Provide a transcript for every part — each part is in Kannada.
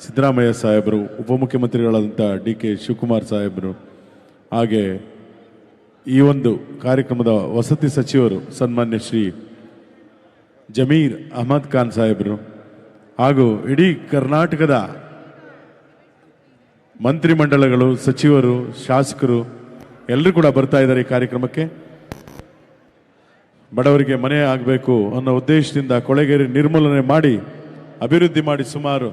ಸಿದ್ದರಾಮಯ್ಯ ಸಾಹೇಬರು, ಉಪಮುಖ್ಯಮಂತ್ರಿಗಳಾದಂಥ ಡಿ.ಕೆ. ಶಿವಕುಮಾರ್ ಸಾಹೇಬರು, ಹಾಗೆ ಈ ಒಂದು ಕಾರ್ಯಕ್ರಮದ ವಸತಿ ಸಚಿವರು ಸನ್ಮಾನ್ಯ ಶ್ರೀ ಜಮೀರ್ ಅಹಮದ್ ಖಾನ್ ಸಾಹೇಬರು, ಹಾಗೂ ಇಡೀ ಕರ್ನಾಟಕದ ಮಂತ್ರಿಮಂಡಲಗಳು, ಸಚಿವರು, ಶಾಸಕರು ಎಲ್ಲರೂ ಕೂಡ ಬರ್ತಾ ಇದ್ದಾರೆ ಈ ಕಾರ್ಯಕ್ರಮಕ್ಕೆ. ಬಡವರಿಗೆ ಮನೆ ಆಗಬೇಕು ಅನ್ನೋ ಉದ್ದೇಶದಿಂದ ಕೊಳೆಗೇರಿ ನಿರ್ಮೂಲನೆ ಮಾಡಿ ಅಭಿವೃದ್ಧಿ ಮಾಡಿ ಸುಮಾರು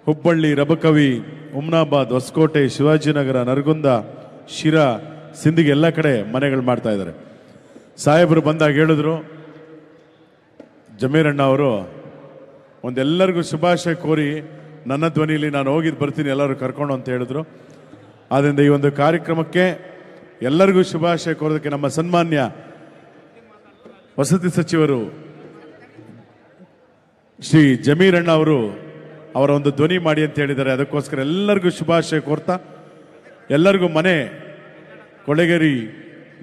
ಹುಬ್ಬಳ್ಳಿ, ರಬಕವಿ, ಹುಮ್ನಾಬಾದ್, ಹೊಸಕೋಟೆ, ಶಿವಾಜಿನಗರ, ನರಗುಂದ, ಶಿರಾ, ಸಿಂಧಿಗೆ ಎಲ್ಲ ಕಡೆ ಮನೆಗಳು ಮಾಡ್ತಾ ಇದ್ದಾರೆ. ಸಾಹೇಬರು ಬಂದಾಗ ಹೇಳಿದ್ರು, ಜಮೀರಣ್ಣ ಅವರು ಒಂದೆಲ್ಲರಿಗೂ ಶುಭಾಶಯ ಕೋರಿ ನನ್ನ ಧ್ವನಿಯಲ್ಲಿ ನಾನು ಹೋಗಿದ್ದು ಬರ್ತೀನಿ ಎಲ್ಲರೂ ಕರ್ಕೊಂಡು ಅಂತ ಹೇಳಿದ್ರು. ಆದ್ದರಿಂದ ಈ ಒಂದು ಕಾರ್ಯಕ್ರಮಕ್ಕೆ ಎಲ್ಲರಿಗೂ ಶುಭಾಶಯ ಕೋರೋದಕ್ಕೆ ನಮ್ಮ ಸನ್ಮಾನ್ಯ ವಸತಿ ಸಚಿವರು ಶ್ರೀ ಜಮೀರಣ್ಣ ಅವರು ಅವರ ಒಂದು ಧ್ವನಿ ಮಾಡಿ ಅಂತ ಹೇಳಿದ್ದಾರೆ. ಅದಕ್ಕೋಸ್ಕರ ಎಲ್ಲರಿಗೂ ಶುಭಾಶಯ ಕೋರ್ತಾ ಎಲ್ಲರಿಗೂ ಮನೆ ಕೊಳೆಗೇರಿ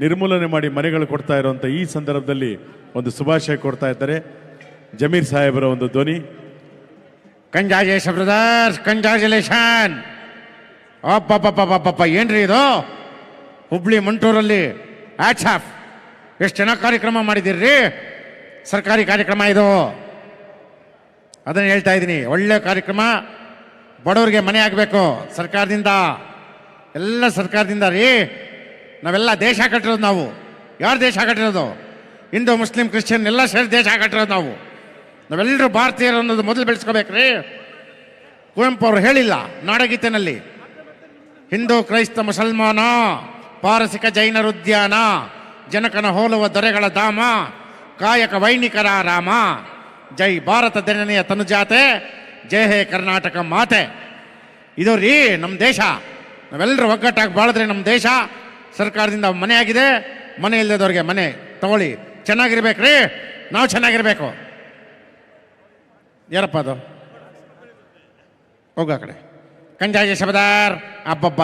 ನಿರ್ಮೂಲನೆ ಮಾಡಿ ಮನೆಗಳು ಕೊಡ್ತಾ ಇರುವಂಥ ಈ ಸಂದರ್ಭದಲ್ಲಿ ಒಂದು ಶುಭಾಶಯ ಕೊಡ್ತಾ ಇದ್ದಾರೆ. ಜಮೀರ್ ಸಾಹೇಬರ ಒಂದು ಧ್ವನಿ. Congratulation brothers, congratulation. ಅಪ್ಪಪ್ಪಪ್ಪಪ್ಪಪ್ಪ ಏನ್ರಿ ಇದು? ಹುಬ್ಳಿ ಮಂಟೂರಲ್ಲಿ ಹ್ಯಾಟ್ಸ್ ಆಫ್. ಎಷ್ಟು ಚೆನ್ನಾಗಿ ಕಾರ್ಯಕ್ರಮ ಮಾಡಿದ್ದೀರಿ. ಸರ್ಕಾರಿ ಕಾರ್ಯಕ್ರಮ ಇದು, ಅದನ್ನು ಹೇಳ್ತಾ ಇದ್ದೀನಿ. ಒಳ್ಳೆ ಕಾರ್ಯಕ್ರಮ. ಬಡವರಿಗೆ ಮನೆ ಆಗಬೇಕು ಸರ್ಕಾರದಿಂದ, ಎಲ್ಲ ಸರ್ಕಾರದಿಂದ ರೀ. ನಾವೆಲ್ಲ ದೇಶ ಕಟ್ಟಿರೋದು ನಾವು. ಯಾರು ದೇಶ ಕಟ್ಟಿರೋದು? ಹಿಂದೂ, ಮುಸ್ಲಿಂ, ಕ್ರಿಶ್ಚಿಯನ್ ಎಲ್ಲ ಸೇರಿ ದೇಶ ಕಟ್ಟಿರೋದು ನಾವು. ನಾವೆಲ್ಲರೂ ಭಾರತೀಯರು ಅನ್ನೋದು ಮೊದಲು ಬೆಳೆಸ್ಕೋಬೇಕ್ರಿ. ಕುವೆಂಪು ಅವರು ಹೇಳಿಲ್ಲ ನಾಡಗೀತೆನಲ್ಲಿ, ಹಿಂದೂ, ಕ್ರೈಸ್ತ, ಮುಸಲ್ಮಾನ, ಪಾರಸಿಕ, ಜೈನರ ಉದ್ಯಾನ, ಜನಕನ ಹೋಲುವ ದೊರೆಗಳ ಧಾಮ, ಕಾಯಕ ವೈಣಿಕರ ರಾಮ, ಜೈ ಭಾರತ ಜನನೆಯ ತನುಜಾತೆ, ಜಯ ಹೇ ಕರ್ನಾಟಕ ಮಾತೆ. ಇದು ರೀ ನಮ್ಮ ದೇಶ. ನಾವೆಲ್ಲರೂ ಒಗ್ಗಟ್ಟಾಗಿ ಬಾಳಿದ್ರೆ ನಮ್ಮ ದೇಶ. ಸರ್ಕಾರದಿಂದ ಮನೆ ಆಗಿದೆ, ಮನೆ ಇಲ್ಲದವ್ರಿಗೆ ಮನೆ ತಗೊಳ್ಳಿ. ಚೆನ್ನಾಗಿರ್ಬೇಕ್ರಿ, ನಾವು ಚೆನ್ನಾಗಿರ್ಬೇಕು. ಯಾರಪ್ಪ ಅದು? ಹೋಗ ಕಡೆ. ಕಂಜಾಜಿ ಶಬದಾರ್ ಅಬ್ಬಬ್ಬ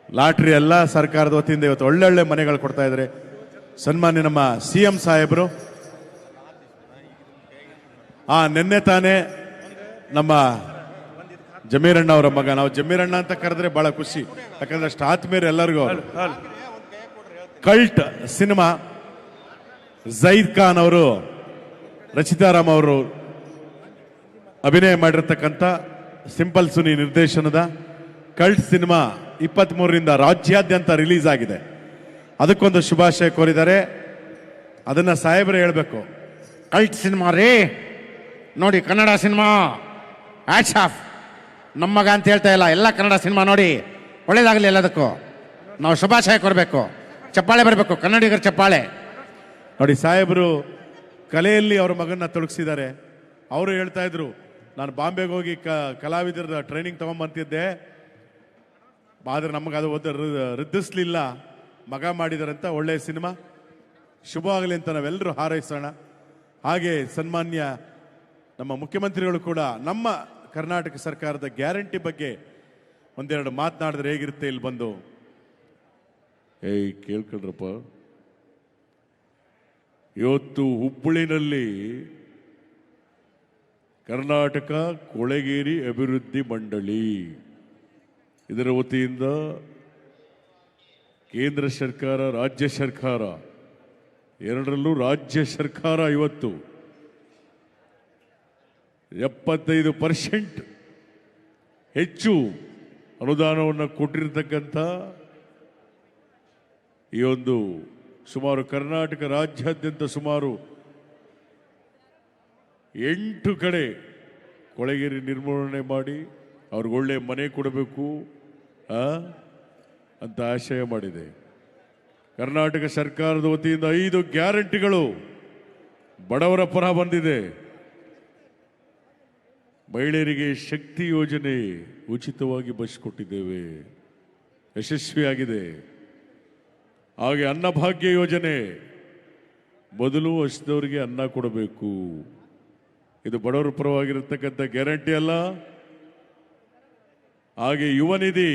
ಲಾಟ್ರಿ ಎಲ್ಲ ಸರ್ಕಾರದ ವತಿಯಿಂದ ಇವತ್ತು ಒಳ್ಳೊಳ್ಳೆ ಮನೆಗಳು ಕೊಡ್ತಾ ಇದ್ದಾರೆ. ಸನ್ಮಾನ್ಯ ನಮ್ಮ CM ಸಾಹೇಬರು ನಿನ್ನೆ ತಾನೇ ನಮ್ಮ ಜಮೀರಣ್ಣ ಅವರ ಮಗ, ನಾವು ಜಮೀರಣ್ಣ ಅಂತ ಕರೆದ್ರೆ ಬಹಳ ಖುಷಿ, ಯಾಕಂದ್ರೆ ಅಷ್ಟು ಆತ್ಮೀಯರು ಎಲ್ಲರಿಗೂ. ಕಲ್ಟ್ ಸಿನಿಮಾ ಜೈದ್ ಖಾನ್ ಅವರು, ರಚಿತಾರಾಮ್ ಅವರು ಅಭಿನಯ ಮಾಡಿರ್ತಕ್ಕಂಥ ಸಿಂಪಲ್ ಸುನಿ ನಿರ್ದೇಶನದ ಕಲ್ಟ್ ಸಿನಿಮಾ 23ರಿಂದ ರಾಜ್ಯಾದ್ಯಂತ ರಿಲೀಸ್ ಆಗಿದೆ. ಅದಕ್ಕೊಂದು ಶುಭಾಶಯ ಕೋರಿದ್ದಾರೆ. ಅದನ್ನ ಸಾಹೇಬರು ಹೇಳಬೇಕು. ಕಲ್ಟ್ ಸಿನಿಮಾ ರೀ ನೋಡಿ, ಕನ್ನಡ ಸಿನಿಮಾ ಹ್ಯಾಟ್ಸ್ ಆಫ್. ನಮ್ಮ ಮಗ ಅಂತ ಹೇಳ್ತಾ ಇಲ್ಲ, ಎಲ್ಲ ಕನ್ನಡ ಸಿನಿಮಾ ನೋಡಿ ಒಳ್ಳೇದಾಗಲಿ. ಎಲ್ಲದಕ್ಕೂ ನಾವು ಶುಭಾಶಯ ಕೊರಬೇಕು, ಚಪ್ಪಾಳೆ ಬರಬೇಕು, ಕನ್ನಡಿಗರ ಚಪ್ಪಾಳೆ. ನೋಡಿ, ಸಾಹೇಬರು ಕಲೆಯಲ್ಲಿ ಅವರ ಮಗನ್ನ ತೊಡಗಿಸಿದ್ದಾರೆ. ಅವರು ಹೇಳ್ತಾ ಇದ್ರು, ನಾನು ಬಾಂಬೆಗೆ ಹೋಗಿ ಕಲಾವಿದರ ಟ್ರೈನಿಂಗ್ ತಗೊಂಡ್ಬಂತಿದ್ದೆ, ಆದ್ರೆ ನಮಗೆ ಅದು ವೃದ್ಧಿಸ್ಲಿಲ್ಲ. ಮಗ ಮಾಡಿದಾರಂತ ಒಳ್ಳೆಯ ಸಿನಿಮಾ ಶುಭವಾಗಲಿ ಅಂತ ನಾವೆಲ್ಲರೂ ಹಾರೈಸೋಣ. ಹಾಗೆ ಸನ್ಮಾನ್ಯ ನಮ್ಮ ಮುಖ್ಯಮಂತ್ರಿಗಳು ಕೂಡ ನಮ್ಮ ಕರ್ನಾಟಕ ಸರ್ಕಾರದ ಗ್ಯಾರಂಟಿ ಬಗ್ಗೆ ಒಂದೆರಡು ಮಾತನಾಡಿದ್ರೆ ಹೇಗಿರುತ್ತೆ ಇಲ್ಲಿ ಬಂದು. ಕೇಳ್ಕೊಳ್ರಪ್ಪ, ಇವತ್ತು ಹುಬ್ಬಳ್ಳಿನಲ್ಲಿ ಕರ್ನಾಟಕ ಕೊಳೆಗೇರಿ ಅಭಿವೃದ್ಧಿ ಮಂಡಳಿ ಇದರ ವತಿಯಿಂದ ಕೇಂದ್ರ ಸರ್ಕಾರ, ರಾಜ್ಯ ಸರ್ಕಾರ ಎರಡರಲ್ಲೂ ರಾಜ್ಯ ಸರ್ಕಾರ ಇವತ್ತು 75% ಹೆಚ್ಚು ಅನುದಾನವನ್ನು ಕೊಟ್ಟಿರತಕ್ಕಂಥ ಈ ಒಂದು ಸುಮಾರು ಕರ್ನಾಟಕ ರಾಜ್ಯಾದ್ಯಂತ ಸುಮಾರು 8 ಕಡೆ ಕೊಳೆಗೇರಿ ನಿರ್ಮೂಲನೆ ಮಾಡಿ ಅವ್ರಿಗೆ ಒಳ್ಳೆ ಮನೆ ಕೊಡಬೇಕು ಅಂತ ಆಶಯ ಮಾಡಿದೆ. ಕರ್ನಾಟಕ ಸರ್ಕಾರದ ವತಿಯಿಂದ 5 ಗ್ಯಾರಂಟಿಗಳು ಬಡವರ ಪರ ಬಂದಿದೆ. ಮಹಿಳೆಯರಿಗೆ ಶಕ್ತಿ ಯೋಜನೆ ಉಚಿತವಾಗಿ ಬಸ್ ಕೊಟ್ಟಿದ್ದೇವೆ, ಯಶಸ್ವಿಯಾಗಿದೆ. ಹಾಗೆ ಅನ್ನಭಾಗ್ಯ ಯೋಜನೆ, ಮೊದಲು ಹಸಿದವರಿಗೆ ಅನ್ನ ಕೊಡಬೇಕು. ಇದು ಬಡವರ ಪರವಾಗಿರತಕ್ಕಂಥ ಗ್ಯಾರಂಟಿ ಅಲ್ಲ. ಹಾಗೆ ಯುವ ನಿಧಿ,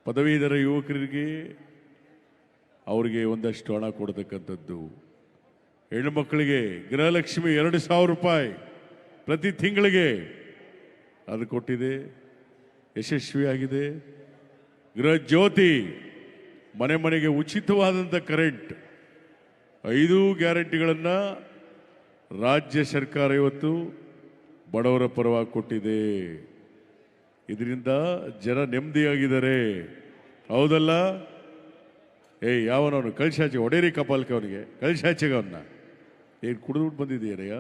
ಪದವೀಧರ ಯುವಕರಿಗೆ ಅವರಿಗೆ ಒಂದಷ್ಟು ಹಣ ಕೊಡತಕ್ಕಂಥದ್ದು. ಹೆಣ್ಣು ಮಕ್ಕಳಿಗೆ ಗೃಹಲಕ್ಷ್ಮಿ 2,000 ರೂಪಾಯಿ ಪ್ರತಿ ತಿಂಗಳಿಗೆ ಅದು ಕೊಟ್ಟಿದೆ, ಯಶಸ್ವಿಯಾಗಿದೆ. ಗೃಹ ಜ್ಯೋತಿ, ಮನೆ ಮನೆಗೆ ಉಚಿತವಾದಂಥ ಕರೆಂಟ್, 5 ಗ್ಯಾರಂಟಿಗಳನ್ನು ರಾಜ್ಯ ಸರ್ಕಾರ ಇವತ್ತು ಬಡವರ ಪರವಾಗಿ ಕೊಟ್ಟಿದೆ. ಇದರಿಂದ ಜನ ನೆಮ್ಮದಿಯಾಗಿದ್ದಾರೆ. ಹೌದಲ್ಲ? ಯಾವನವನು ಕಳ್ಸಾಚೆ ಒಡೇರಿ ಕಪಾಲ್ಕೆ ಅವನಿಗೆ, ಕಳ್ಸಾಚೆಗೆ ಅವನ್ನ ಏನು ಕುಡಿದ್ಬಿಟ್ಟು ಬಂದಿದ್ದೀರಯ್ಯ?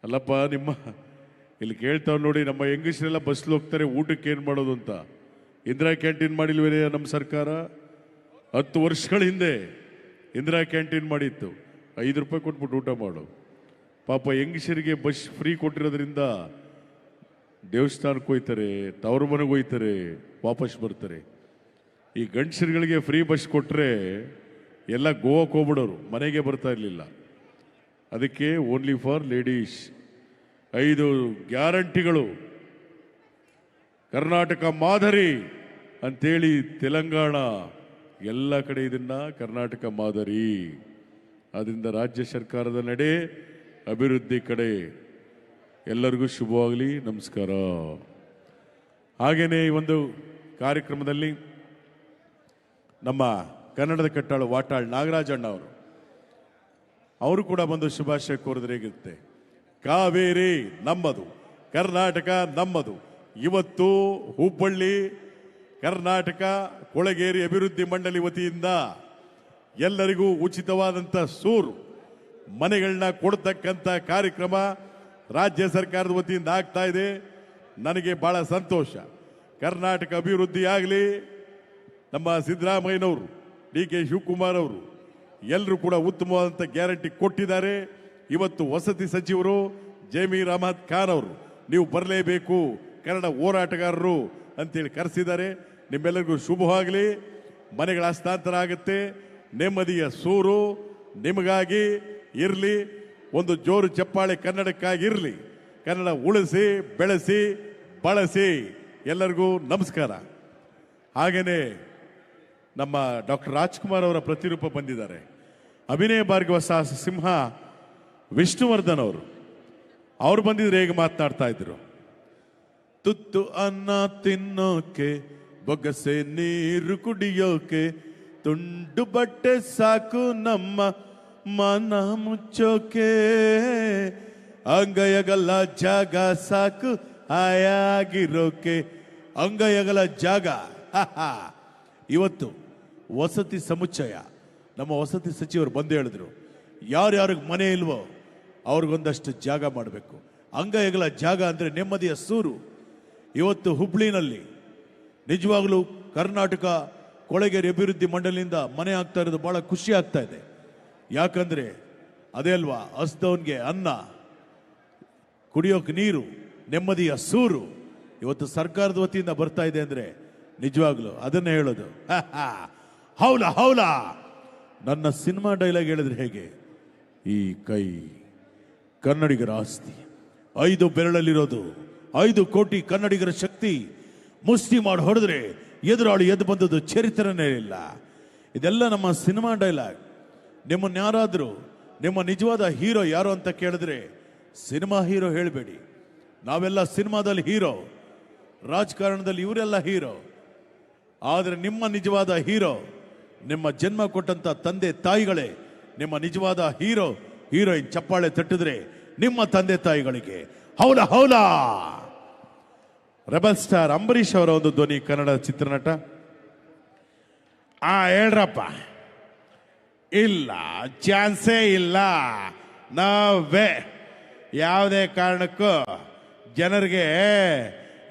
ಅಲ್ಲಪ್ಪ, ನಿಮ್ಮ ಇಲ್ಲಿ ಕೇಳ್ತಾವ್ ನೋಡಿ, ನಮ್ಮ ಹೆಂಗಸರೆಲ್ಲ ಬಸ್ಲಿ ಹೋಗ್ತಾರೆ, ಊಟಕ್ಕೆ ಏನು ಮಾಡೋದು ಅಂತ. ಇಂದಿರಾ ಕ್ಯಾಂಟೀನ್ ಮಾಡಿಲ್ವೇ ನಮ್ಮ ಸರ್ಕಾರ? 10 ವರ್ಷಗಳ ಹಿಂದೆ ಇಂದಿರಾ ಕ್ಯಾಂಟೀನ್ ಮಾಡಿತ್ತು. 5 ರೂಪಾಯಿ ಕೊಟ್ಬಿಟ್ಟು ಊಟ ಮಾಡು. ಪಾಪ ಹೆಂಗಸರಿಗೆ ಬಸ್ ಫ್ರೀ ಕೊಟ್ಟಿರೋದ್ರಿಂದ ದೇವಸ್ಥಾನಕ್ಕೆ ಹೋಯ್ತಾರೆ, ತವ್ರ ಮನೆಗೆ ಹೋಯ್ತಾರೆ, ವಾಪಸ್ ಬರ್ತಾರೆ. ಈ ಗಂಡಸರುಗಳಿಗೆ ಫ್ರೀ ಬಸ್ ಕೊಟ್ಟರೆ ಎಲ್ಲ ಗೋವಾಕ್ಕೆ ಹೋಗ್ಬಿಡೋರು, ಮನೆಗೆ ಬರ್ತಾ ಇರಲಿಲ್ಲ. ಅದಕ್ಕೆ ಓನ್ಲಿ ಫಾರ್ ಲೇಡೀಸ್ 5 ಗ್ಯಾರಂಟಿಗಳು, ಕರ್ನಾಟಕ ಮಾದರಿ ಅಂತೇಳಿ ತೆಲಂಗಾಣ ಎಲ್ಲ ಕಡೆ ಇದನ್ನ ಕರ್ನಾಟಕ ಮಾದರಿ. ಆದ್ದರಿಂದ ರಾಜ್ಯ ಸರ್ಕಾರದ ನಡೆ ಅಭಿವೃದ್ಧಿ ಕಡೆ. ಎಲ್ಲರಿಗೂ ಶುಭವಾಗಲಿ. ನಮಸ್ಕಾರ. ಹಾಗೆಯೇ ಈ ಒಂದು ಕಾರ್ಯಕ್ರಮದಲ್ಲಿ ನಮ್ಮ ಕನ್ನಡದ ಕಟ್ಟಾಳು ವಾಟಾಳ್ ನಾಗರಾಜಣ್ಣ ಅವರು ಕೂಡ ಬಂದು ಶುಭಾಶಯ ಕೋರಿದ್ರೆ ಹೇಗಿರುತ್ತೆ. ಕಾವೇರಿ ನಮ್ಮದು, ಕರ್ನಾಟಕ ನಮ್ಮದು. ಇವತ್ತು ಹುಬ್ಬಳ್ಳಿ ಕರ್ನಾಟಕ ಕೊಳಗೇರಿ ಅಭಿವೃದ್ಧಿ ಮಂಡಳಿ ವತಿಯಿಂದ ಎಲ್ಲರಿಗೂ ಉಚಿತವಾದಂಥ ಸೂರು ಮನೆಗಳನ್ನ ಕೊಡ್ತಕ್ಕಂಥ ಕಾರ್ಯಕ್ರಮ ರಾಜ್ಯ ಸರ್ಕಾರದ ವತಿಯಿಂದ ಆಗ್ತಾ ಇದೆ. ನನಗೆ ಬಹಳ ಸಂತೋಷ. ಕರ್ನಾಟಕ ಅಭಿವೃದ್ಧಿ ಆಗಲಿ. ನಮ್ಮ ಸಿದ್ದರಾಮಯ್ಯನವರು, DK ಶಿವಕುಮಾರ್ ಅವರು ಎಲ್ಲರೂ ಕೂಡ ಉತ್ತಮವಾದಂಥ ಗ್ಯಾರಂಟಿ ಕೊಟ್ಟಿದ್ದಾರೆ. ಇವತ್ತು ವಸತಿ ಸಚಿವರು ಜಮೀರ್ ಅಹಮದ್ ಖಾನ್ ಅವರು ನೀವು ಬರಲೇಬೇಕು, ಕನ್ನಡ ಹೋರಾಟಗಾರರು ಅಂತೇಳಿ ಕರೆಸಿದ್ದಾರೆ. ನಿಮ್ಮೆಲ್ಲರಿಗೂ ಶುಭವಾಗಲಿ. ಮನೆಗಳ ಹಸ್ತಾಂತರ ಆಗುತ್ತೆ. ನೆಮ್ಮದಿಯ ಸೂರು ನಿಮಗಾಗಿ ಇರಲಿ. ಒಂದು ಜೋರು ಚಪ್ಪಾಳೆ ಕನ್ನಡಕ್ಕಾಗಿ ಇರಲಿ. ಕನ್ನಡ ಉಳಿಸಿ, ಬೆಳೆಸಿ, ಬಳಸಿ. ಎಲ್ಲರಿಗೂ ನಮಸ್ಕಾರ. ಹಾಗೆಯೇ ನಮ್ಮ ಡಾಕ್ಟರ್ ರಾಜ್ಕುಮಾರ್ ಅವರ ಪ್ರತಿರೂಪ ಬಂದಿದ್ದಾರೆ. ಅಭಿನಯ ಭಾರ್ಗವ ಸಾಹಸ ಸಿಂಹ ವಿಷ್ಣುವರ್ಧನ್ ಅವರು ಬಂದಿದ್ರೆ ಹೇಗೆ ಮಾತನಾಡ್ತಾ ಇದ್ರು. ತುತ್ತು ಅನ್ನ ತಿನ್ನೋಕೆ, ಬೊಗಸೆ ನೀರು ಕುಡಿಯೋಕೆ, ತುಂಡು ಬಟ್ಟೆ ಸಾಕು ನಮ್ಮ ಮನ ಮುಚ್ಚೋಕೆ, ಅಂಗೈಯಗಲ ಜಾಗ ಸಾಕು ಆಯಾಗಿರೋಕೆ. ಅಂಗೈಯಗಲ ಜಾಗ ಇವತ್ತು ವಸತಿ ಸಮುಚ್ಚಯ ನಮ್ಮ ವಸತಿ ಸಚಿವರು ಬಂದು ಹೇಳಿದ್ರು, ಯಾರ್ಯಾರಿಗೆ ಮನೆ ಇಲ್ವೋ ಅವ್ರಿಗೊಂದಷ್ಟು ಜಾಗ ಮಾಡಬೇಕು. ಅಂಗೈಯಗಲ ಜಾಗ ಅಂದರೆ ನೆಮ್ಮದಿಯ ಸೂರು. ಇವತ್ತು ಹುಬ್ಳಿನಲ್ಲಿ ನಿಜವಾಗ್ಲೂ ಕರ್ನಾಟಕ ಕೊಳಗೇರಿ ಅಭಿವೃದ್ಧಿ ಮಂಡಳಿಯಿಂದ ಮನೆ ಆಗ್ತಾ ಇರೋದು ಬಹಳ ಖುಷಿ ಆಗ್ತಾ ಇದೆ. ಯಾಕಂದ್ರೆ ಅದೇ ಅಲ್ವಾ, ಹಸ್ದವನ್ಗೆ ಅನ್ನ, ಕುಡಿಯೋಕೆ ನೀರು, ನೆಮ್ಮದಿಯ ಸೂರು ಇವತ್ತು ಸರ್ಕಾರದ ವತಿಯಿಂದ ಬರ್ತಾ ಇದೆ ಅಂದ್ರೆ ನಿಜವಾಗ್ಲು ಅದನ್ನೇ ಹೇಳೋದು. ಹೌಲ ಹೌಲ. ನನ್ನ ಸಿನಿಮಾ ಡೈಲಾಗ್ ಹೇಳಿದ್ರೆ ಹೇಗೆ, ಈ ಕೈ ಕನ್ನಡಿಗರ ಆಸ್ತಿ, 5 ಬೆರಳಲ್ಲಿರೋದು 5 ಕೋಟಿ ಕನ್ನಡಿಗರ ಶಕ್ತಿ. ಮುಷ್ಟಿ ಮಾಡಿ ಹೊಡೆದ್ರೆ ಎದುರಾಳಿ ಎದ್ದು ಬಂದದ್ದು ಚರಿತ್ರೆನೇ ಇಲ್ಲ. ಇದೆಲ್ಲ ನಮ್ಮ ಸಿನಿಮಾ ಡೈಲಾಗ್. ನಿಮ್ಮನ್ನ ಯಾರಾದರೂ ನಿಮ್ಮ ನಿಜವಾದ ಹೀರೋ ಯಾರು ಅಂತ ಕೇಳಿದ್ರೆ ಸಿನಿಮಾ ಹೀರೋ ಹೇಳಬೇಡಿ. ನಾವೆಲ್ಲ ಸಿನಿಮಾದಲ್ಲಿ ಹೀರೋ, ರಾಜಕಾರಣದಲ್ಲಿ ಇವರೆಲ್ಲ ಹೀರೋ. ಆದರೆ ನಿಮ್ಮ ನಿಜವಾದ ಹೀರೋ, ನಿಮ್ಮ ಜನ್ಮ ಕೊಟ್ಟಂತ ತಂದೆ ತಾಯಿಗಳೇ ನಿಮ್ಮ ನಿಜವಾದ ಹೀರೋ, ಹೀರೋಯಿನ್. ಚಪ್ಪಾಳೆ ತಟ್ಟಿದ್ರೆ ನಿಮ್ಮ ತಂದೆ ತಾಯಿಗಳಿಗೆ ಹೌಲ ಹೌಲ. ರೆಬಲ್ ಸ್ಟಾರ್ ಅಂಬರೀಷ್ ಅವರ ಒಂದು ಧ್ವನಿ, ಕನ್ನಡ ಚಿತ್ರನಟ. ಹೇಳ್ರಪ್ಪ. ಇಲ್ಲ, ಚಾನ್ಸೇ ಇಲ್ಲ. ನಾವೇ ಯಾವುದೇ ಕಾರಣಕ್ಕೂ ಜನರಿಗೆ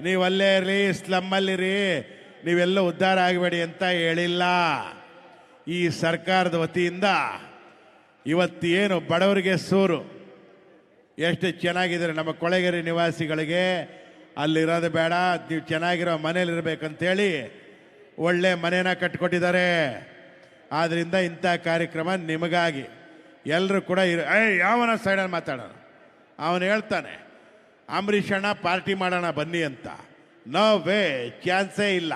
ನೀವಲ್ಲೇ ಇರಲಿ, ಸ್ಲಮ್ಮಲ್ಲಿರಿ, ನೀವೆಲ್ಲ ಉದ್ಧಾರ ಆಗಬೇಡಿ ಅಂತ ಹೇಳಿಲ್ಲ. ಈ ಸರ್ಕಾರದ ವತಿಯಿಂದ ಇವತ್ತೇನು ಬಡವರಿಗೆ ಸೂರು ಎಷ್ಟು ಚೆನ್ನಾಗಿದ್ದಾರೆ. ನಮ್ಮ ಕೊಳಗೇರಿ ನಿವಾಸಿಗಳಿಗೆ ಅಲ್ಲಿರೋದು ಬೇಡ, ನೀವು ಚೆನ್ನಾಗಿರೋ ಮನೇಲಿರ್ಬೇಕಂತೇಳಿ ಒಳ್ಳೆ ಮನೇನ ಕಟ್ಕೊಟ್ಟಿದ್ದಾರೆ. ಆದ್ರಿಂದ ಇಂಥ ಕಾರ್ಯಕ್ರಮ ನಿಮಗಾಗಿ ಎಲ್ಲರೂ ಕೂಡ ಯಾವನ ಸೈಡಲ್ಲಿ ಮಾತಾಡೋಣ. ಅವನು ಹೇಳ್ತಾನೆ ಅಂಬರೀಷ್ ಅಣ್ಣ ಪಾರ್ಟಿ ಮಾಡೋಣ ಬನ್ನಿ ಅಂತ. ನೋ ವೇ, ಚಾನ್ಸೇ ಇಲ್ಲ.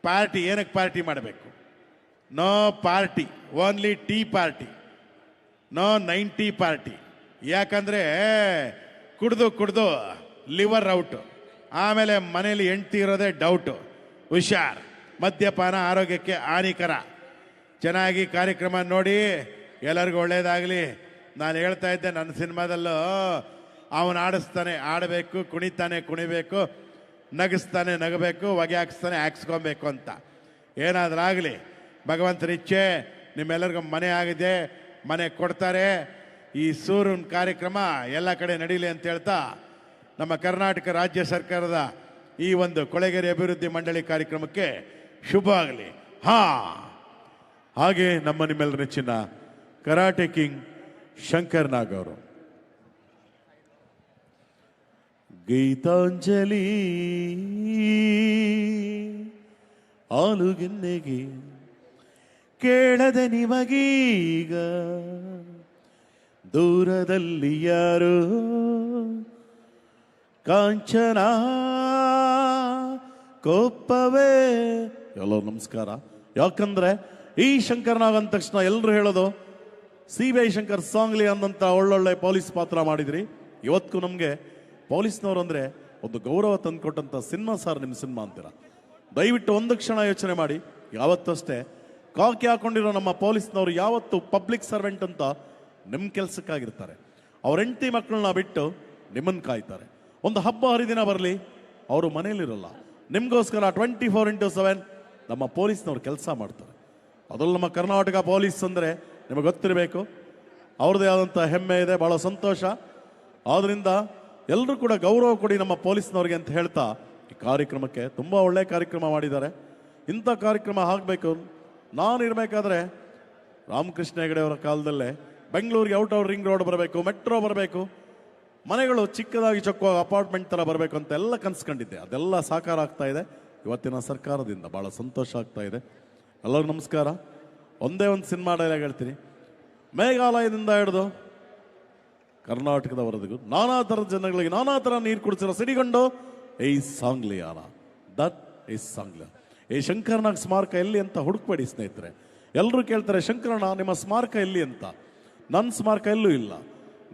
ಪಾರ್ಟಿ ಏನಕ್ಕೆ ಪಾರ್ಟಿ ಮಾಡಬೇಕು? No party, only tea party. No 90 party, ಯಾಕಂದ್ರೆ ಕುಡ್ದು ಕುಡ್ದು ಲಿವರ್ ಔಟ್, ಆಮೇಲೆ ಮನೇಲಿ ಹೆಂಡ್ತಿ ಇರೋದೇ ಡೌಟು. ಹುಷಾರ್, ಮದ್ಯಪಾನ ಆರೋಗ್ಯಕ್ಕೆ ಹಾನಿಕರ. ಚೆನ್ನಾಗಿ ಕಾರ್ಯಕ್ರಮ ನೋಡಿ, ಎಲ್ಲರಿಗೂ ಒಳ್ಳೇದಾಗಲಿ. ನಾನು ಹೇಳ್ತಾ ಇದ್ದೆ ನನ್ನ ಸಿನಿಮಾದಲ್ಲೂ ಅವನು ಆಡಿಸ್ತಾನೆ ಆಡಬೇಕು, ಕುಣಿತಾನೆ ಕುಣಿಬೇಕು, ನಗಿಸ್ತಾನೆ ನಗಬೇಕು, ಹೊಗೆ ಹಾಕಿಸ್ತಾನೆ ಹಾಕ್ಸ್ಕೊಬೇಕು ಅಂತ. ಏನಾದರೂ ಆಗಲಿ, ಭಗವಂತನ ಇಚ್ಛೆ. ನಿಮ್ಮೆಲ್ಲರಿಗೂ ಮನೆ ಆಗಿದೆ, ಮನೆ ಕೊಡ್ತಾರೆ. ಈ ಸೂರ್ಯನ ಕಾರ್ಯಕ್ರಮ ಎಲ್ಲ ಕಡೆ ನಡೀಲಿ ಅಂತ ಹೇಳ್ತಾ ನಮ್ಮ ಕರ್ನಾಟಕ ರಾಜ್ಯ ಸರ್ಕಾರದ ಈ ಒಂದು ಕೊಳೆಗೇರಿ ಅಭಿವೃದ್ಧಿ ಮಂಡಳಿ ಕಾರ್ಯಕ್ರಮಕ್ಕೆ ಶುಭ ಆಗಲಿ. ಹಾಗೆ ನಮ್ಮ ನಿಮ್ಮೆಲ್ಲರ ನೆಚ್ಚಿನ ಕರಾಟೆ ಕಿಂಗ್ ಶಂಕರ್ ನಾಗ್ ಅವರು ಗೀತಾಂಜಲಿ ಆಲುಗೆನ್ನೆಗೆ ಕೇಳದೆ ನಿಮಗೀಗ ದೂರದಲ್ಲಿ ಯಾರೋ ಕಾಂಚನ ಕೋಪವೇ. ಎಲ್ಲೋ ನಮಸ್ಕಾರ. ಯಾಕಂದ್ರೆ ಈ ಶಂಕರ್ನಾಗ್ ಅಂದ ತಕ್ಷಣ ಎಲ್ಲರೂ ಹೇಳೋದು CBI ಶಂಕರ್ ಸಾಂಗ್ಲಿ ಅನ್ನಂತ ಒಳ್ಳೊಳ್ಳೆ ಪೊಲೀಸ್ ಪಾತ್ರ ಮಾಡಿದ್ರಿ. ಇವತ್ತು ನಮಗೆ ಪೊಲೀಸ್ನವ್ರು ಅಂದ್ರೆ ಒಂದು ಗೌರವ ತಂದುಕೊಟ್ಟಂತ ಸಿನಿಮಾ ಸರ್ ನಿಮ್ಮ ಸಿನಿಮಾ ಅಂತೀರ. ದಯವಿಟ್ಟು ಒಂದು ಕ್ಷಣ ಯೋಚನೆ ಮಾಡಿ. ಯಾವತ್ತಷ್ಟೇ ಕಾಕಿ ಹಾಕೊಂಡಿರೋ ನಮ್ಮ ಪೊಲೀಸ್ನವರು ಯಾವತ್ತು ಪಬ್ಲಿಕ್ ಸರ್ವೆಂಟ್ ಅಂತ ನಿಮ್ಮ ಕೆಲಸಕ್ಕಾಗಿರ್ತಾರೆ. ಅವ್ರ ಹೆಂಡತಿ ಮಕ್ಕಳನ್ನ ಬಿಟ್ಟು ನಿಮ್ಮನ್ನು ಕಾಯ್ತಾರೆ. ಒಂದು ಹಬ್ಬ ಹರಿದಿನ ಬರಲಿ, ಅವರು ಮನೇಲಿರಲ್ಲ. ನಿಮಗೋಸ್ಕರ 24x7 ನಮ್ಮ ಪೊಲೀಸ್ನವ್ರು ಕೆಲಸ ಮಾಡ್ತಾರೆ. ಅದರಲ್ಲಿ ನಮ್ಮ ಕರ್ನಾಟಕ ಪೊಲೀಸ್ ಅಂದರೆ ನಿಮಗೆ ಗೊತ್ತಿರಬೇಕು, ಅವ್ರದ್ದೇ ಆದಂಥ ಹೆಮ್ಮೆ ಇದೆ, ಭಾಳ ಸಂತೋಷ. ಆದ್ದರಿಂದ ಎಲ್ಲರೂ ಕೂಡ ಗೌರವ ಕೊಡಿ ನಮ್ಮ ಪೊಲೀಸ್ನವ್ರಿಗೆ ಅಂತ ಹೇಳ್ತಾ ಈ ಕಾರ್ಯಕ್ರಮಕ್ಕೆ ತುಂಬ ಒಳ್ಳೆಯ ಕಾರ್ಯಕ್ರಮ ಮಾಡಿದ್ದಾರೆ. ಇಂಥ ಕಾರ್ಯಕ್ರಮ ಆಗಬೇಕು. ನಾನು ಇರಬೇಕಾದ್ರೆ ರಾಮಕೃಷ್ಣ ಹೆಗಡೆ ಅವರ ಕಾಲದಲ್ಲೇ ಬೆಂಗಳೂರಿಗೆ ಔಟ್ ಆಫ್ ರಿಂಗ್ ರೋಡ್ ಬರಬೇಕು, ಮೆಟ್ರೋ ಬರಬೇಕು, ಮನೆಗಳು ಚಿಕ್ಕದಾಗಿ ಚೊಕ್ಕ ಅಪಾರ್ಟ್ಮೆಂಟ್ ಥರ ಬರಬೇಕು ಅಂತ ಎಲ್ಲ ಕನ್ಸ್ಕೊಂಡಿದ್ದೆ. ಅದೆಲ್ಲ ಸಾಕಾರ ಆಗ್ತಾ ಇದೆ ಇವತ್ತಿನ ಸರ್ಕಾರದಿಂದ. ಭಾಳ ಸಂತೋಷ ಆಗ್ತಾ ಇದೆ. ಎಲ್ಲರಿಗೂ ನಮಸ್ಕಾರ. ಒಂದೇ ಒಂದು ಸಿನಿಮಾ ಡೈಲಾಗ್ ಹೇಳ್ತೀನಿ. ಮೇಘಾಲಯದಿಂದ ಹಿಡಿದು ಕರ್ನಾಟಕದವರೆಗೂ ನಾನಾ ಥರದ ಜನಗಳಿಗೆ ನಾನಾ ಥರ ನೀರು ಕುಡಿಸಿರೋ ಸಿಡಿಗೊಂಡು ಈ ಸಾಂಗ್ಲಿಯಾನ ದಟ್ ಈಸ್ ಸಾಂಗ್ಲಿಯಾನ. ಈ ಶಂಕರ್ನಾಗ್ ಸ್ಮಾರಕ ಎಲ್ಲಿ ಅಂತ ಹುಡುಕ್ಬೇಡಿ ಸ್ನೇಹಿತರೆ. ಎಲ್ಲರೂ ಕೇಳ್ತಾರೆ ಶಂಕರಣ್ಣ ನಿಮ್ಮ ಸ್ಮಾರಕ ಎಲ್ಲಿ ಅಂತ. ನನ್ನ ಸ್ಮಾರಕ ಎಲ್ಲೂ ಇಲ್ಲ.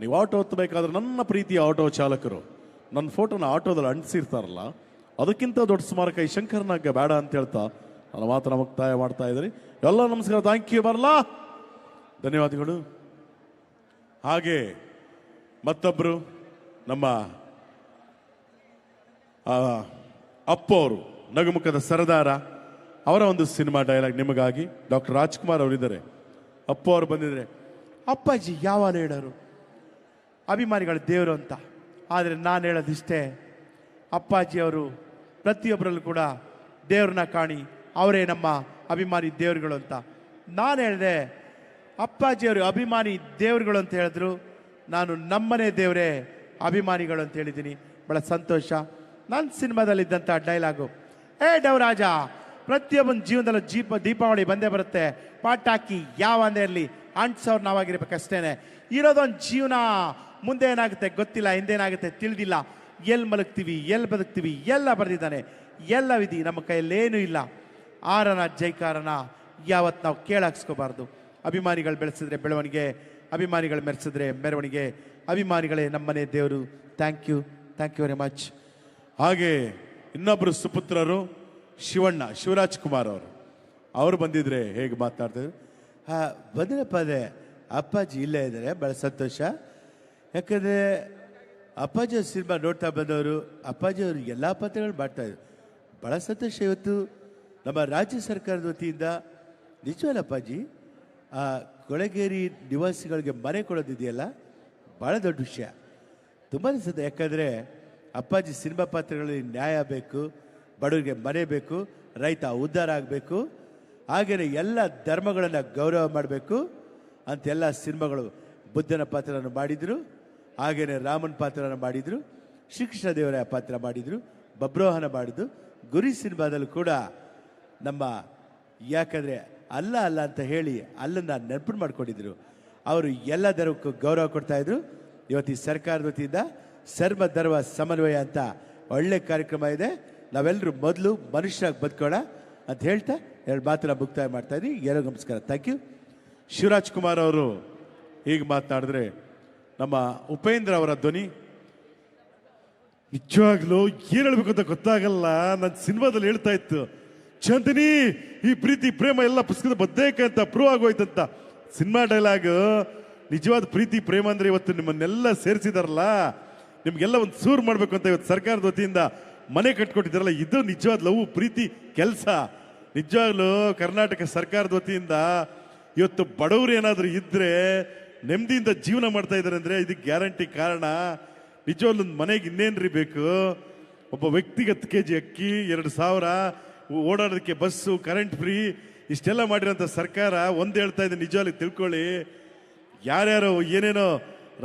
ನೀವು ಆಟೋ ಹೊತ್ತಬೇಕಾದ್ರೆ ನನ್ನ ಪ್ರೀತಿಯ ಆಟೋ ಚಾಲಕರು ನನ್ನ ಫೋಟೋನ ಆಟೋದಲ್ಲಿ ಅಂಟಿಸಿರ್ತಾರಲ್ಲ, ಅದಕ್ಕಿಂತ ದೊಡ್ಡ ಸ್ಮಾರಕ ಈ ಶಂಕರ್ನಾಗ್ಗೆ ಬೇಡ ಅಂತ ಹೇಳ್ತಾ ನನ್ನ ಮಾತನ್ನ ಮುಕ್ತಾಯ ಮಾಡ್ತಾ ಇದ್ದೀರಿ. ಎಲ್ಲ ನಮಸ್ಕಾರ. Thank you. ಬರಲಾ, ಧನ್ಯವಾದಗಳು. ಹಾಗೆ ಮತ್ತೊಬ್ಬರು ನಮ್ಮ ಅಪ್ಪು ಅವರು, ನಗುಮುಖದ ಸರದಾರ, ಅವರ ಒಂದು ಸಿನಿಮಾ ಡೈಲಾಗ್ ನಿಮಗಾಗಿ. ಡಾಕ್ಟರ್ ರಾಜ್ಕುಮಾರ್ ಅವರಿದ್ದಾರೆ. ಅಪ್ಪು ಅವರು ಬಂದಿದ್ದಾರೆ. ಅಪ್ಪಾಜಿ ಯಾವಾಗ ಹೇಳೋರು ಅಭಿಮಾನಿಗಳ ದೇವರು ಅಂತ. ಆದರೆ ನಾನು ಹೇಳೋದಿಷ್ಟೇ, ಅಪ್ಪಾಜಿಯವರು ಪ್ರತಿಯೊಬ್ಬರಲ್ಲೂ ಕೂಡ ದೇವ್ರನ್ನ ಕಾಣಿ, ಅವರೇ ನಮ್ಮ ಅಭಿಮಾನಿ ದೇವರುಗಳು ಅಂತ. ನಾನು ಹೇಳಿದೆ ಅಪ್ಪಾಜಿಯವರು ಅಭಿಮಾನಿ ದೇವರುಗಳು ಅಂತ ಹೇಳಿದ್ರು, ನಾನು ನಮ್ಮನೆ ದೇವರೇ ಅಭಿಮಾನಿಗಳು ಅಂತ ಹೇಳಿದ್ದೀನಿ. ಭಾಳ ಸಂತೋಷ. ನನ್ನ ಸಿನಿಮಾದಲ್ಲಿದ್ದಂಥ ಡೈಲಾಗು, ಡವರಾಜ ಪ್ರತಿಯೊಬ್ಬನ ಜೀವನದಲ್ಲೂ ದೀಪಾವಳಿ ಬಂದೇ ಬರುತ್ತೆ, ಪಟಾಕಿ ಯಾವ ಅಂದೇ ಇರಲಿ ಅಂಟ್ಸವ್ರು ನಾವಾಗಿರ್ಬೇಕಷ್ಟೇನೆ. ಇರೋದೊಂದು ಜೀವನ, ಮುಂದೆ ಏನಾಗುತ್ತೆ ಗೊತ್ತಿಲ್ಲ, ಹಿಂದೇನಾಗುತ್ತೆ ತಿಳಿದಿಲ್ಲ, ಎಲ್ಲಿ ಮಲಗ್ತೀವಿ ಎಲ್ಲಿ ಬದುಕ್ತೀವಿ ಎಲ್ಲ ಬರೆದಿದ್ದಾನೆ, ಎಲ್ಲ ವಿಧಿ ನಮ್ಮ ಕೈಯಲ್ಲೇನೂ ಇಲ್ಲ. ಆರನ ಜೈಕಾರನ ಯಾವತ್ತು ನಾವು ಕೇಳಾಕ್ಸ್ಕೋಬಾರ್ದು. ಅಭಿಮಾನಿಗಳು ಬೆಳೆಸಿದ್ರೆ ಬೆಳವಣಿಗೆ, ಅಭಿಮಾನಿಗಳು ಮೆರೆಸಿದ್ರೆ ಮೆರವಣಿಗೆ, ಅಭಿಮಾನಿಗಳೇ ನಮ್ಮನೆ ದೇವರು. Thank you very much. ಹಾಗೆ ಇನ್ನೊಬ್ಬರು ಸುಪುತ್ರರು ಶಿವಣ್ಣ, ಶಿವರಾಜ್ ಕುಮಾರ್ ಅವರು ಬಂದಿದ್ರೆ ಹೇಗೆ ಮಾತಾಡ್ತಿದ್ರು. ಬಂದ್ರಪ್ಪ, ಅದೇ ಅಪ್ಪಾಜಿ ಇಲ್ಲೇ ಇದ್ದಾರೆ, ಭಾಳ ಸಂತೋಷ. ಯಾಕಂದರೆ ಅಪ್ಪಾಜಿ ಸಿನಿಮಾ ನೋಡ್ತಾ ಬಂದವರು, ಅಪ್ಪಾಜಿಯವರು ಎಲ್ಲ ಪಾತ್ರಗಳು ಮಾಡ್ತಾಯಿದ್ರು. ಭಾಳ ಸಂತೋಷ. ಇವತ್ತು ನಮ್ಮ ರಾಜ್ಯ ಸರ್ಕಾರದ ವತಿಯಿಂದ ನಿಜವಲ್ಲ ಅಪ್ಪಾಜಿ, ಆ ಕೊಳೆಗೇರಿ ನಿವಾಸಿಗಳಿಗೆ ಮನೆ ಕೊಡೋದಿದೆಯಲ್ಲ, ಭಾಳ ದೊಡ್ಡ ವಿಷಯ. ತುಂಬ ಸಂತ. ಯಾಕಂದರೆ ಅಪ್ಪಾಜಿ ಸಿನಿಮಾ ಪಾತ್ರಗಳಲ್ಲಿ ನ್ಯಾಯ ಬೇಕು, ಬಡವರಿಗೆ ಮನೆ ಬೇಕು, ರೈತ ಉದ್ಧಾರ ಆಗಬೇಕು, ಹಾಗೆಯೇ ಎಲ್ಲ ಧರ್ಮಗಳನ್ನು ಗೌರವ ಮಾಡಬೇಕು ಅಂತೆಲ್ಲ ಸಿನಿಮಾಗಳು. ಬುದ್ಧನ ಪಾತ್ರವನ್ನು ಮಾಡಿದರು, ಹಾಗೆಯೇ ರಾಮನ ಪಾತ್ರನ ಮಾಡಿದರು, ಶ್ರೀಕೃಷ್ಣ ದೇವರ ಪಾತ್ರ ಮಾಡಿದರು, ಬಬ್ರೋಹನ ಮಾಡಿದ್ದು. ಗುರಿ ಸಿನಿಮಾದಲ್ಲೂ ಕೂಡ ನಮ್ಮ, ಯಾಕಂದರೆ ಅಲ್ಲ ಅಂತ ಹೇಳಿ ಅಲ್ಲನ್ನು ನೆನಪು ಮಾಡ್ಕೊಂಡಿದ್ರು. ಅವರು ಎಲ್ಲ ಧರ್ಮಕ್ಕೂ ಗೌರವ ಕೊಡ್ತಾಯಿದ್ರು. ಇವತ್ತು ಈ ಸರ್ಕಾರದ ವತಿಯಿಂದ ಸರ್ವ ಧರ್ಮ ಸಮನ್ವಯ ಅಂತ ಒಳ್ಳೆ ಕಾರ್ಯಕ್ರಮ ಇದೆ. ನಾವೆಲ್ಲರೂ ಮೊದಲು ಮನುಷ್ಯರಾಗಿ ಬದುಕೋಣ ಅಂತ ಹೇಳ್ತಾ ಎರಡು ಮಾತನ್ನ ಮುಕ್ತಾಯ ಮಾಡ್ತಾ ಇದ್ದೀವಿ. ಎಲ್ಲರಿಗೂ ನಮಸ್ಕಾರ. Thank you. ಶಿವರಾಜ್ ಕುಮಾರ್ ಅವರು ಹೀಗೆ ಮಾತನಾಡಿದ್ರೆ ನಮ್ಮ ಉಪೇಂದ್ರ ಅವರ ಧ್ವನಿ. ನಿಜವಾಗ್ಲೂ ಏನ್ ಹೇಳ್ಬೇಕು ಅಂತ ಗೊತ್ತಾಗಲ್ಲ. ನನ್ನ ಸಿನಿಮಾದಲ್ಲಿ ಹೇಳ್ತಾ ಇತ್ತು, ಚಂದಿನಿ ಈ ಪ್ರೀತಿ ಪ್ರೇಮ ಎಲ್ಲ ಪುಸ್ತಕದ ಬದ್ದೇಕೆ ಅಂತ ಪ್ರೂವ್ ಆಗೋಯ್ತಂತ. Cinema dialogue. ನಿಜವಾದ ಪ್ರೀತಿ ಪ್ರೇಮ ಅಂದ್ರೆ ಇವತ್ತು ನಿಮ್ಮನ್ನೆಲ್ಲ ಸೇರಿಸಿದಾರಲ್ಲ, ನಿಮ್ಗೆಲ್ಲ ಒಂದು ಸೂರ್ ಮಾಡ್ಬೇಕು ಅಂತ ಇವತ್ತು ಸರ್ಕಾರದ ವತಿಯಿಂದ ಮನೆ ಕಟ್ಕೊಟ್ಟಿದ್ದಾರಲ್ಲ, ಇದು ನಿಜವಾದ ಲವ್ ಪ್ರೀತಿ ಕೆಲಸ. ನಿಜವಾಗ್ಲೂ ಕರ್ನಾಟಕ ಸರ್ಕಾರದ ವತಿಯಿಂದ ಇವತ್ತು ಬಡವರು ಏನಾದರೂ ಇದ್ರೆ ನೆಮ್ಮದಿಯಿಂದ ಜೀವನ ಮಾಡ್ತಾ ಇದ್ದಾರೆ ಅಂದ್ರೆ ಇದಕ್ಕೆ ಗ್ಯಾರಂಟಿ ಕಾರಣ. ನಿಜವಾಗ್ಲೂ ಒಂದು ಮನೆಗೆ ಇನ್ನೇನ್ರಿ ಬೇಕು? ಒಬ್ಬ ವ್ಯಕ್ತಿಗೆ 10 kg ಅಕ್ಕಿ, 2,000 ಓಡಾಡೋದಕ್ಕೆ ಬಸ್ಸು, ಕರೆಂಟ್ ಫ್ರೀ, ಇಷ್ಟೆಲ್ಲ ಮಾಡಿರೋಂಥ ಸರ್ಕಾರ ಒಂದು ಹೇಳ್ತಾ ಇದೆ, ನಿಜವಾಗ್ಲೂ ತಿಳ್ಕೊಳ್ಳಿ. ಯಾರ್ಯಾರು ಏನೇನೋ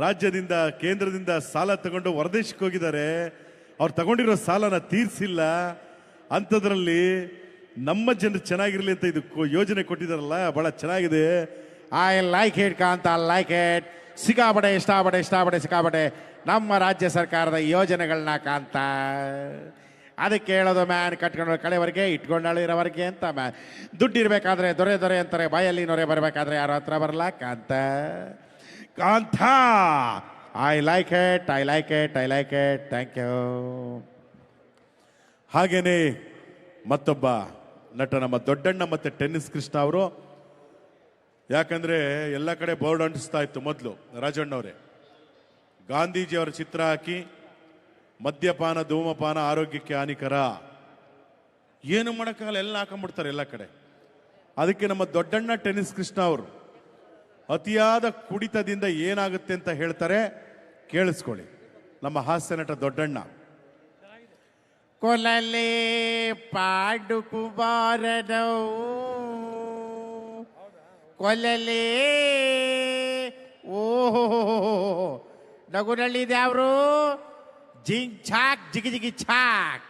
ರಾಜ್ಯದಿಂದ ಕೇಂದ್ರದಿಂದ ಸಾಲ ತಗೊಂಡು ಹೊರದೇಶಕ್ಕೆ ಹೋಗಿದ್ದಾರೆ, ಅವ್ರು ತಗೊಂಡಿರೋ ಸಾಲನ ತೀರಿಸಿಲ್ಲ. ಅಂಥದ್ರಲ್ಲಿ ನಮ್ಮ ಜನರು ಚೆನ್ನಾಗಿರ್ಲಿ ಅಂತ ಇದು ಯೋಜನೆ ಕೊಟ್ಟಿದಾರಲ್ಲ, ಬಹಳ ಚೆನ್ನಾಗಿದೆ. I like it Kantha, like it. ಸಿಕ್ಕಾಪಟ್ಟೆ ಸಿಕ್ಕಾಪಟ್ಟೆ ನಮ್ಮ ರಾಜ್ಯ ಸರ್ಕಾರದ ಯೋಜನೆಗಳನ್ನ ಕಾಂತ. ಅದಕ್ಕೆ ಹೇಳೋದು ಮ್ಯಾನ್ ಕಟ್ಕೊಂಡು ಕಳೆವರೆಗೆ ಇಟ್ಕೊಂಡು ಇರೋವರೆಗೆ ಅಂತ. ದುಡ್ಡು ಇರಬೇಕಾದ್ರೆ ದೊರೆ ಅಂತಾರೆ, ಬಾಯಲ್ಲಿ ನೊರೆ ಬರಬೇಕಾದ್ರೆ ಯಾರು ಹತ್ರ ಬರಲ್ಲ Kanta. I like it. Thank you. ಹಾಗೇನೆ ಮತ್ತೊಬ್ಬ ನಟ ನಮ್ಮ ದೊಡ್ಡಣ್ಣ ಮತ್ತೆ ಟೆನ್ನಿಸ್ ಕೃಷ್ಣ ಅವರು. ಯಾಕಂದ್ರೆ ಎಲ್ಲ ಕಡೆ ಬೋರ್ಡ್ ಅಂಟಿಸ್ತಾ ಇತ್ತು ಮೊದಲು ರಾಜಣ್ಣವರೇ, ಗಾಂಧೀಜಿಯವರ ಚಿತ್ರ ಹಾಕಿ ಮದ್ಯಪಾನ ಧೂಮಪಾನ ಆರೋಗ್ಯಕ್ಕೆ ಹಾನಿಕರ, ಏನು ಮಾಡೋಕ್ಕಾಗಲ್ಲ, ಎಲ್ಲ ಹಾಕೊಂಡ್ಬಿಡ್ತಾರೆ ಎಲ್ಲ ಕಡೆ. ಅದಕ್ಕೆ ನಮ್ಮ ದೊಡ್ಡಣ್ಣ ಟೆನ್ನಿಸ್ ಕೃಷ್ಣ ಅವರು ಅತಿಯಾದ ಕುಡಿತದಿಂದ ಏನಾಗುತ್ತೆ ಅಂತ ಹೇಳ್ತಾರೆ, ಕೇಳಿಸ್ಕೊಳ್ಳಿ. ನಮ್ಮ ಹಾಸ್ಯ ನಟ ದೊಡ್ಡಣ್ಣ. ಕೊಲಲೆ ಪಾಡು ಕುಮಾರನವು ಕೊಲಲೆ ಓಹೋ ನಗುನಳ್ಳಿದೆ ಅವರು ಜಿಂಗ್ ಛಾಕ್ ಜಿಗಿ ಛಾಕ್.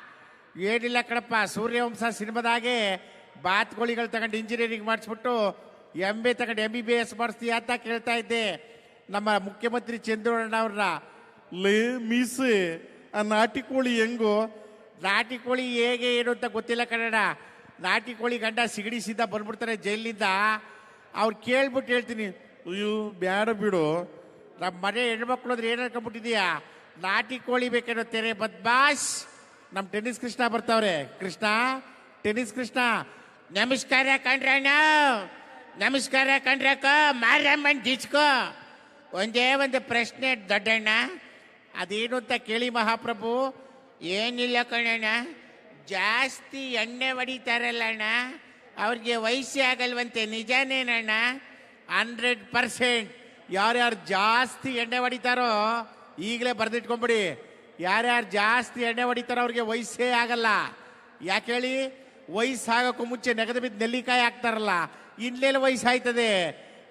ಏನಿಲ್ಲ ಕಣಪ್ಪ, ಸೂರ್ಯವಂಶ ಸಿನಿಮಾದಾಗೆ ಬಾತ್ಕೋಳಿಗಳು ತಗೊಂಡು ಇಂಜಿನಿಯರಿಂಗ್ ಮಾಡಿಸ್ಬಿಟ್ಟು MBA ತಗೊಂಡು MBBS ಮಾಡಿಸ್ತೀಯ ಅಂತ ಕೇಳ್ತಾ ಇದ್ದೆ ನಮ್ಮ ಮುಖ್ಯಮಂತ್ರಿ ಚಂದ್ರಣ್ಣ ಅವ್ರನ್ನ. ಲೇ ಮೀಸೆ, ಆ ನಾಟಿ ಕೋಳಿ ಹೆಂಗೋ? ನಾಟಿ ಕೋಳಿ ಹೇಗೆ ಏನು ಅಂತ ಗೊತ್ತಿಲ್ಲ ಕನ್ನಡ. ನಾಟಿ ಕೋಳಿ ಗಂಡ ಸಿಗಡಿಸಿದ್ದ ಬಂದ್ಬಿಡ್ತಾರೆ ಜೈಲಿಂದ. ಅವ್ರು ಕೇಳ್ಬಿಟ್ಟು ಹೇಳ್ತೀನಿ, ಅಯ್ಯೋ ಬ್ಯಾಡ ಬಿಡು. ನಮ್ಮ ಮನೆ ಹೆಣ್ಮಕ್ಳು ಅಂದ್ರೆ ಏನು ಅನ್ಕೊಂಡ್ಬಿಟ್ಟಿದೀಯಾ? ನಾಟಿ ಕೋಳಿ ಬೇಕೇನೋ ತೆರೆ ಬದ್ಮಾಶ್. ನಮ್ಮ ಟೆನ್ನಿಸ್ ಕೃಷ್ಣ ಬರ್ತಾವ್ರೆ. ಟೆನ್ನಿಸ್ ಕೃಷ್ಣ ನಮಸ್ಕಾರ ಕಂಡ್ರಣ್ಣ, ನಮಸ್ಕಾರ ಕಂಡ್ರಕ್ಕ, ಮಾರಮ್ಮನ್ ಡಿಚ್ಕೋ. ಒಂದೇ ಒಂದು ಪ್ರಶ್ನೆ ದೊಡ್ಡಣ್ಣ, ಅದೇನು ಅಂತ ಕೇಳಿ ಮಹಾಪ್ರಭು. ಏನಿಲ್ಲ ಕಣಣ್ಣ, ಜಾಸ್ತಿ ಎಣ್ಣೆ ಹೊಡಿತಾರಲ್ಲ ಅಣ್ಣ, ಅವ್ರಿಗೆ ವಯಸ್ಸೇ ಆಗಲ್ವಂತೆ, ನಿಜಾನೇನಣ್ಣ? 100%. ಯಾರ್ಯಾರು ಜಾಸ್ತಿ ಎಣ್ಣೆ ಹೊಡಿತಾರೋ ಈಗಲೇ ಬರೆದಿಟ್ಕೊಂಬಿಡಿ. ಯಾರ್ಯಾರು ಜಾಸ್ತಿ ಎಣ್ಣೆ ಹೊಡಿತಾರೋ ಅವ್ರಿಗೆ ವಯಸ್ಸೇ ಆಗಲ್ಲ. ಯಾಕೆ ಹೇಳಿ? ವಯಸ್ಸಾಗೋಕ್ಕೂ ಮುಂಚೆ ನೆಗದು ಬಿದ್ದು ನೆಲ್ಲಿಕಾಯಿ ಹಾಕ್ತಾರಲ್ಲ, ಇನ್ನೆಲ್ಲ ವಯಸ್ಸಾಯ್ತದೆ.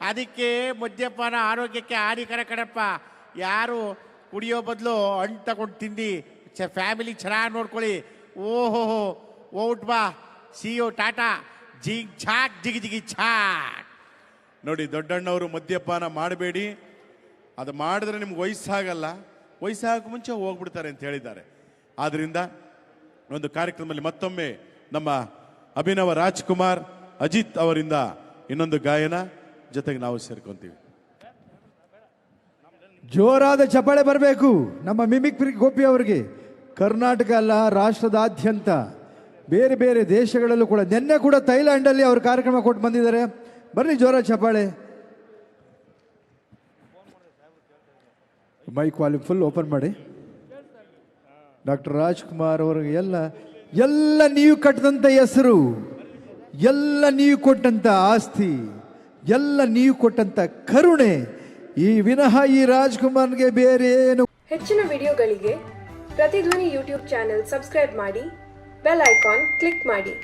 ಅದಕ್ಕೆ ಮದ್ಯಪಾನ ಆರೋಗ್ಯಕ್ಕೆ ಹಾನಿಕರ ಕಣಪ್ಪ. ಯಾರು ಕುಡಿಯೋ ಬದಲು ಹಣ್ಣು ತಗೊಂಡು ತಿಂದು ಫ್ಯಾಮಿಲಿ ಚೆನ್ನಾಗಿ ನೋಡ್ಕೊಳ್ಳಿ. ಓಹೋ ಓಟ್ ಬಾ, ಸಿಯೋ ಟಾಟಾ, ಜಿಗ್ ಛಾಕ್ ಜಿಗಿ ಛಾಕ್. ನೋಡಿ, ದೊಡ್ಡಣ್ಣವರು ಮದ್ಯಪಾನ ಮಾಡಬೇಡಿ, ಅದು ಮಾಡಿದ್ರೆ ನಿಮ್ಗೆ ವಯಸ್ಸಾಗಲ್ಲ, ವಯಸ್ಸಾಗಕ್ಕೆ ಮುಂಚೆ ಹೋಗ್ಬಿಡ್ತಾರೆ ಅಂತ ಹೇಳಿದ್ದಾರೆ. ಆದ್ರಿಂದ ಒಂದು ಕಾರ್ಯಕ್ರಮದಲ್ಲಿ ಮತ್ತೊಮ್ಮೆ ನಮ್ಮ ಅಭಿನವ ರಾಜ್ಕುಮಾರ್ ಅಜಿತ್ ಅವರಿಂದ ಇನ್ನೊಂದು ಗಾಯನ ಜೊತೆಗೆ ನಾವು ಸೇರ್ಕೊಂತೀವಿ. ಜೋರಾದ ಚಪ್ಪಾಳೆ ಬರಬೇಕು ನಮ್ಮ ಮಿಮಿಕ್ರಿ ಗೋಪಿ ಅವರಿಗೆ. ಕರ್ನಾಟಕ ಅಲ್ಲ, ರಾಷ್ಟ್ರದಾದ್ಯಂತ ಬೇರೆ ಬೇರೆ ದೇಶಗಳಲ್ಲೂ ಕೂಡ, ನಿನ್ನೆ ಕೂಡ ಥೈಲ್ಯಾಂಡಲ್ಲಿ ಅವರು ಕಾರ್ಯಕ್ರಮ ಕೊಟ್ಟು ಬಂದಿದ್ದಾರೆ. ಬರ್ರಿ ಜೋರ ಚಪ್ಪಾಳೆ. ಮೈಕ್ ವಾಲ್ಯೂಮ್ ಫುಲ್ ಓಪನ್ ಮಾಡಿ. ಡಾಕ್ಟರ್ ರಾಜ್ಕುಮಾರ್ ಅವರಿಗೆ ಎಲ್ಲ ನೀವು ಕಟ್ಟಿದಂಥ ಹೆಸರು, ಎಲ್ಲ ನೀವು ಕೊಟ್ಟಂಥ ಆಸ್ತಿ, ಎಲ್ಲ ನೀವು ಕೊಟ್ಟಂಥ ಕರುಣೆ, ಈ ವಿನಃ ಈ ರಾಜ್ಕುಮಾರ್ಗೆ ಬೇರೆ ಏನು. ಹೆಚ್ಚಿನ ವಿಡಿಯೋಗಳಿಗೆ ಪ್ರತಿಧ್ವನಿ ಯೂಟ್ಯೂಬ್ ಚಾನೆಲ್ ಸಬ್ಸ್ಕ್ರೈಬ್ ಮಾಡಿ, ಬೆಲ್ ಐಕಾನ್ ಕ್ಲಿಕ್ ಮಾಡಿ.